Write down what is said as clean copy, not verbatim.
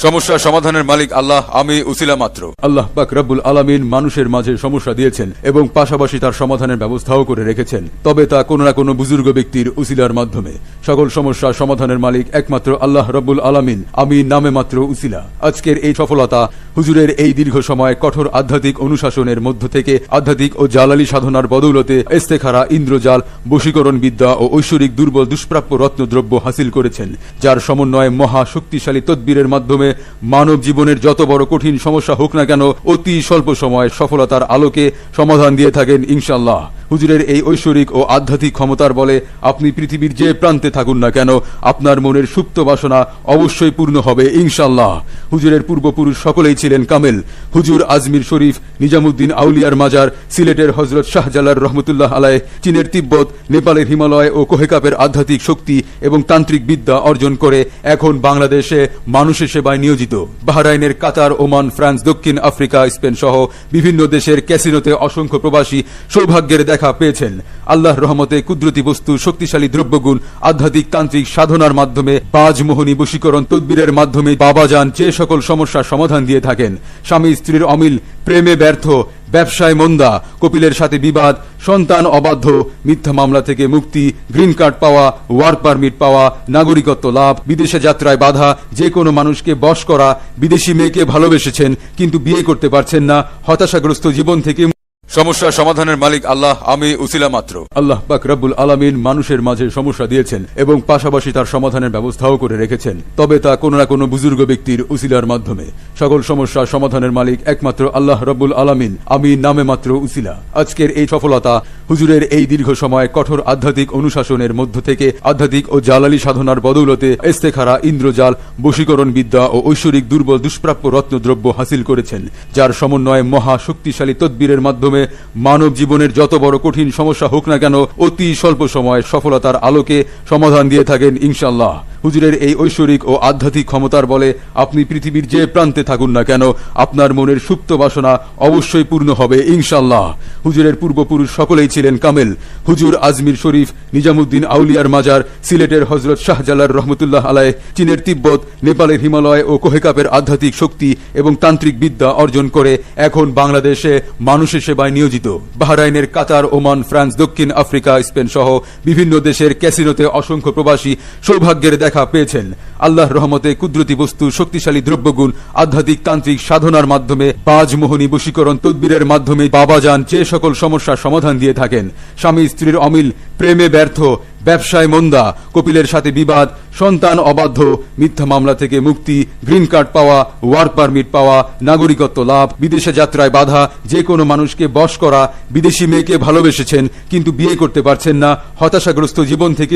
সমস্যা সমাধানের মালিক আল্লাহ, আমি উসিলা মাত্র। আল্লাহ পাক রব্বুল আলামিন মানুষের মাঝে সমস্যা দিয়েছেন এবং পাশাপাশি তার সমাধানের ব্যবস্থাও করে রেখেছেন, তবে তা কোনো না কোনো বুজুর্গ ব্যক্তির উসিলার মাধ্যমে। সকল সমস্যা সমাধানের মালিক একমাত্র আল্লাহ রব্বুল আলামিন, আমি নামে মাত্র উসিলা। আজকের এই সফলতা হুজুরের এই দীর্ঘ সময় কঠোর আধ্যাত্মিক অনুশাসনের মধ্য থেকে আধ্যাত্মিক ও জালালি সাধনার বদৌলতে ইস্তেখারা, ইন্দ্রজাল, বশীকরণ বিদ্যা ও ঐশ্বরিক দুর্বল দুষ্প্রাপ্য রত্নদ্রব্য হাসিল করেছেন, যার সমন্বয়ে মহা শক্তিশালী তদবিরের মাধ্যমে মানব জীবনের যত বড় কঠিন সমস্যা হোক না কেন অতি স্বল্প সময়ে সফলতার আলোকে সমাধান দিয়ে থাকেন ইনশাআল্লাহ। হুজুরের এই ঐশ্বরিক ও আধ্যাত্মিক ক্ষমতার বলে আপনি পৃথিবীর যে প্রান্তে থাকুন না কেন আপনার মনের সুপ্ত বাসনা অবশ্যই পূর্ণ হবে ইনশাআল্লাহ। হুজুরের পূর্বপুরুষ সকলেই ছিলেন কামেল। হুজুর আজমির শরীফ, নিজামুদ্দিন আউলিয়ার মাজার, সিলেটের হজরত শাহজালাল রহমতুল্লাহ আলাইহ, চীনের তিব্বত, নেপালের হিমালয় ও কোহেকাপের আধ্যাত্মিক শক্তি এবং তান্ত্রিক বিদ্যা অর্জন করে এখন বাংলাদেশে মানুষের সেবায় নিয়োজিত। বাহরাইনের কাতার, ওমান, ফ্রান্স, দক্ষিণ আফ্রিকা, স্পেন সহ বিভিন্ন দেশের ক্যাসিনোতে অসংখ্য প্রবাসী সৌভাগ্যের দেখা পেয়েছেন। আল্লাহর রহমতে কুদরতি বস্তু, শক্তিশালী দ্রব্যগুণ, আধ্যাত্মিক তান্ত্রিক সাধনার মাধ্যমে, বাজমোহনী বশীকরণ তদবিরের মাধ্যমে বাবাজান যে সকল সমস্যার সমাধান দিয়ে থাকেন। স্বামী স্ত্রীর অমিল, প্রেমে ব্যর্থ, ব্যবসায় মন্দা, কপিলের সাথে বিবাদ, সন্তান অবাধ্য, মিথ্যা মামলা থেকে মুক্তি, গ্রিন কার্ড পাওয়া, ওয়ার্ক পারমিট পাওয়া, নাগরিকত্ব লাভ, বিদেশে যাত্রায় বাধা, যে কোনো মানুষকে বশ করা, বিদেশি মেয়েকে ভালোবেসেছেন কিন্তু বিয়ে করতে পারছেন না, হতাশাগ্রস্ত জীবন থেকে সমস্যা সমাধানের মালিক আল্লাহ, আমি উসিলা মাত্র। আল্লাহ পাক রব্বুল আলামিন মানুষের মাঝে সমস্যা দিয়েছেন এবং পাশাপাশি তার সমাধানের ব্যবস্থাও করে রেখেছেন, তবে তা কোনো না কোনো বুজুর্গ ব্যক্তির উসিলার মাধ্যমে। সকল সমস্যা সমাধানের মালিক একমাত্র আল্লাহ রব্বুল আলামিন, আমি নামে মাত্র উসিলা। আজকের এই সফলতা হুজুরের এই দীর্ঘ সময় কঠোর আধ্যাত্মিক অনুশাসনের মধ্য থেকে আধ্যাত্মিক ও জালালি সাধনার বদৌলতে ইস্তেখারা, ইন্দ্রজাল, বশীকরণ বিদ্যা ও ঐশ্বরিক দুর্বল দুষ্প্রাপ্য রত্নদ্রব্য হাসিল করেছেন, যার সমন্বয়ে মহা শক্তিশালী তদবিরের মাধ্যমে মানব জীবনের যত বড় কঠিন সমস্যা হোক না কেন অতি স্বল্প সময়ে সফলতার আলোকে সমাধান দিয়ে থাকেন ইনশাআল্লাহ। হুজুরের এই ঐশ্বরিক ও আধ্যাত্মিক ক্ষমতার বলে আপনি পৃথিবীর যে প্রান্তে থাকুন না কেন আপনার মনের সুপ্ত বাসনা অবশ্যই পূর্ণ হবে ইনশাআল্লাহ। হুজুরের পূর্বপুরুষ সকলেই ছিলেন কামেল। হুজুর আজমির শরীফ, নিজামুদ্দিন আউলিয়ার মাজার, সিলেটের হজরত শাহজালাল রহমতুল্লাহ আলাইহ, চীনের তিব্বত, নেপালের হিমালয় ও কোহেকাপের আধ্যাত্মিক শক্তি এবং তান্ত্রিক বিদ্যা অর্জন করে এখন বাংলাদেশে মানুষের সেবায় নিয়োজিত। বাহরাইনের কাতার, ওমান, ফ্রান্স, দক্ষিণ আফ্রিকা, স্পেন সহ বিভিন্ন দেশের ক্যাসিনোতে অসংখ্য প্রবাসী সৌভাগ্যের দেখা পেয়েছেন। আল্লাহর রহমতে কুদরতি বস্তু, শক্তিশালী দ্রব্যগুণ, আধ্যাত্মিক তান্ত্রিক সাধনার মাধ্যমে, বাজমোহনী বশীকরণ তদবিরের মাধ্যমে বাবাজান যে সকল সমস্যার সমাধান দিয়ে থাকেন। স্বামী স্ত্রীর অমিল, প্রেমে ব্যর্থ, ব্যবসায় মন্দা, কপিলের সাথে বিবাদ, সন্তান অবাধ্য, মিথ্যা মামলা থেকে মুক্তি, গ্রিন কার্ড পাওয়া, ওয়ার্ক পারমিট পাওয়া, নাগরিকত্ব লাভ, বিদেশে যাত্রায় বাধা, যে কোনো মানুষকে বশ করা, বিদেশি মেয়েকে ভালোবেসেছেন কিন্তু বিয়ে করতে পারছেন না, হতাশাগ্রস্ত জীবন থেকে